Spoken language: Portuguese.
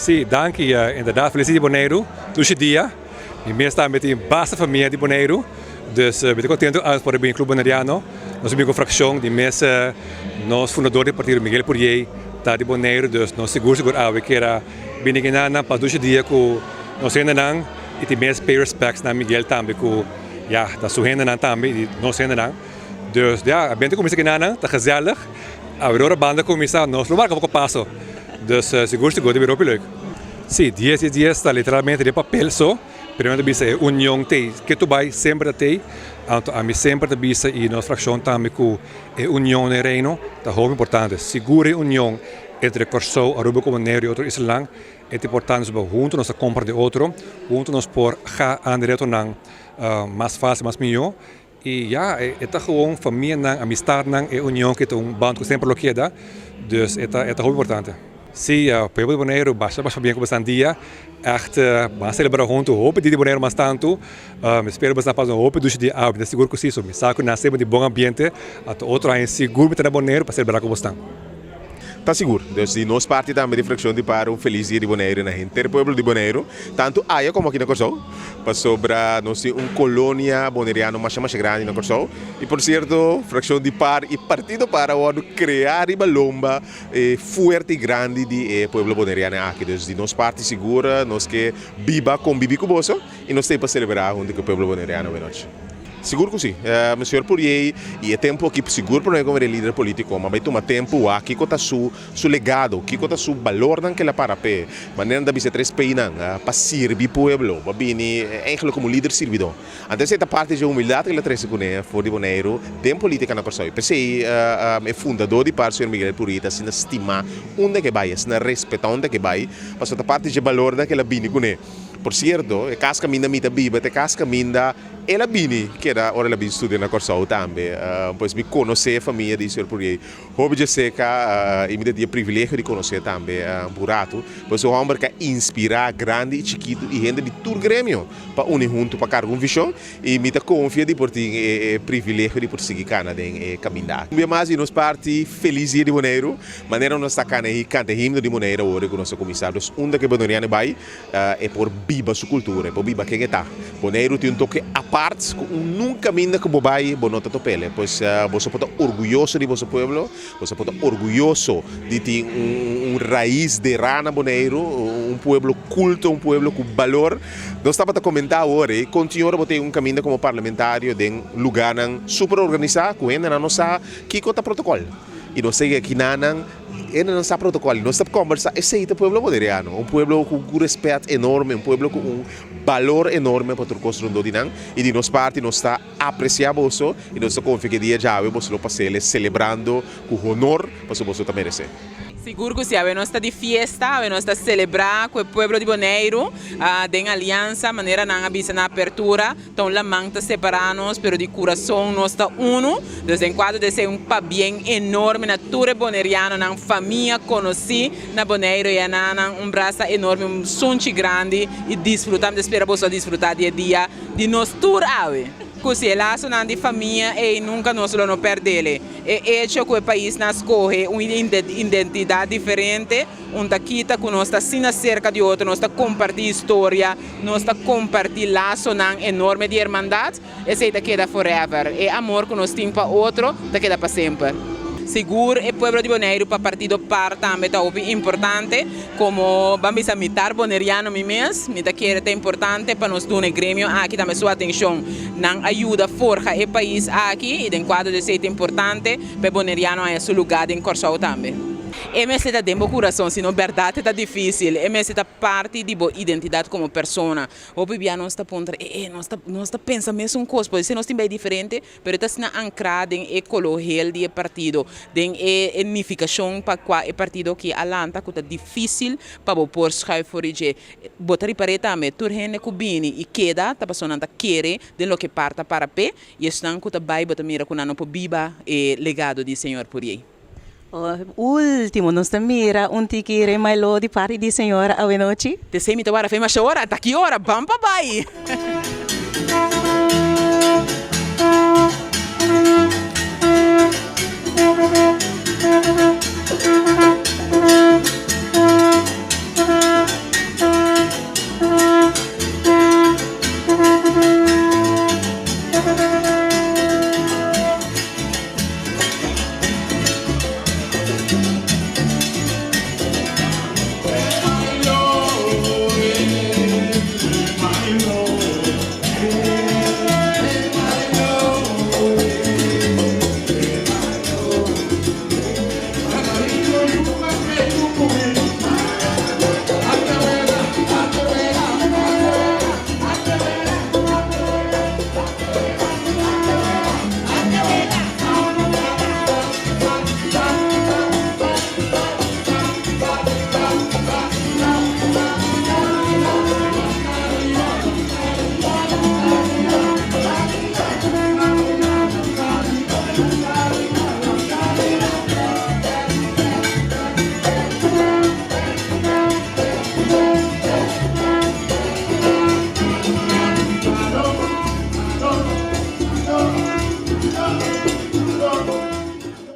Sim, dank inderdaad. Felicity Bonaire, tussen dia. E mesmo está met een basta família de Bonaire. Dus ben ik contento por bem Clube Bonaireano. Nós temos uma fração de mesa, nós fundador do partido Miguel Purier, tá de Bonaire, dus nós seguro que era bem na para tussen dia com nós ainda não e tem mais pay respects na Miguel também com ja, da sua ainda não também, nós ainda não. Dus ja, ben ik começa que não, tá gezellig. A banda começa, nós não marca pouco passo. Dus seguro que vai ser leuk. Sim, 10 dias está literalmente de papel só. Primeiro bisa é união tem, que tu vai sempre tem. Então a mim sempre bisa e nossa fração também com é união no reino, tá muito importante. Segura união entre Corsou, Aruba como Neiro e outro Islam. É importante sobre junto nós comprar de outro, junto nós por já andar não mais fácil, mais melhor. E ja, é gewoon família não, amistade não, é união que um bando que sempre lo queda. Dus é muito importante. Sim, o povo de Bonaire basta bem como estão dia. Echt, vamos celebrar junto. Hope de Bonaire mais tanto. Espero bastante fazer hope dos dias. Eu seguro que sim, me saco na de bom ambiente. Até outro ano seguro para Bonaire para celebrar como estão. Está seguro. Desde nossa parte também de fração de para feliz dia de Bonaire na gente, povo de Bonaire, tanto aí como aqui na Corsou, para sobra nós colônia bonairiana mais grande na Corsou e por certo fração de par e partido para o criar uma lomba forte e grande de povo bonairiano aqui. Desde nossa parte segura, nós que convive com você e nós temos para celebrar junto com o povo bonairiano noite. Seguro que sim. O senhor Purier e é tempo que seguro para nós como líder político, mas vai tomar tempo aqui que está su legado, que está su valor naquela para pé, maneira da bisa três peinan para servir povo, para bem eigenlijk como líder servidor. Então essa parte de humildade que ele traz com ele, for de Bonaire, tem política na pessoa. Pensei é fundador de parte o senhor Miguel Purier, assim estima onde que vai, assim respeitar onde que vai, mas essa parte de valor daquela bem com ele. Por certo, é casca minda mita biba, é casca minda ela bini, que era ora ela bini estuda na Corsou também, pois me conhecer a família de Sr. Purier. Houve de ser que e me deu privilégio de conhecer também Burato, pois o homem que inspira grande e chiquito e gente de todo grêmio para unir junto para carregar visão e me confia de por ter privilégio de por seguir Canadá em caminhar. Minha mais e nos parte feliz dia de Bonaire, maneira nós está cana e canta himno de Bonaire hoje com nosso comissário, onde que Bonaire vai é por biba sua cultura, é por biba quem está. Bonaire tem um toque a parte nunca minda que bobai bonota topele, pois você pode orgulhoso de vosso povo, você pode orgulhoso de ter raiz de rana Bonaire, povo culto, povo com valor. Nós estamos a comentar agora, continuar a ter caminho como parlamentário de lugar super organizado, com ainda não sabe que conta protocolo. E nós sei que não não sabe protocolo, nós estamos conversando, esse é o povo bonairiano, povo com respeito enorme, povo com valor enorme para construir um dinam e de nossa parte nós está apreciando isso e nós estamos confiando que dia já vamos lo passar celebrando com honor para você também merecer. Seguro que sim, nós está de festa, nós está celebrar com o povo de Bonaire, tem aliança, maneira não avisa na abertura, então lá manta separarnos, pero de coração nós está uno, desde enquanto de ser bem enorme na tour bonairiana, na família conheci na Bonaire e na braço enorme, sonho grande e desfrutamos, espero você desfrutar dia de nosso tour ave. Così è laço di famiglia e nunca nos lo perdere. E hecho que o país nascorre uma identidade diferente, onde aqui está conosco assim cerca de outro, nós está compartilhando história, nós está compartilhando laço enorme de irmandade, e sei da queda forever. E amor que nós temos para outro, da queda para sempre. Seguro e povo de Bonaire para partido par também está importante, como vamos a mitar bonairiano mesmo, me que é importante para nós do grêmio aqui também sua atenção, não ajuda forja o país aqui e de quadro de ser importante para bonairiano a seu lugar em Corsou também. E me está dando coração, se não verdade está difícil, e me está parte de boa identidade como pessoa. O bebê não está ponto, não está pensando mesmo coisa, pode ser nós temos bem diferente, mas está ancrado em ecologia do partido, em unificação para o partido que alanta que é difícil para pôr schai fora de botar para também, tur gente que bini e queda, tá passando a querer de lo que parta para pé, e estão que vai botar mira com não biba e legado de Senhor Purier. Último, nós mira tiki mais lo de parte de senhora a noite. Te sei me tawara fema shora, tá que hora, bam papai.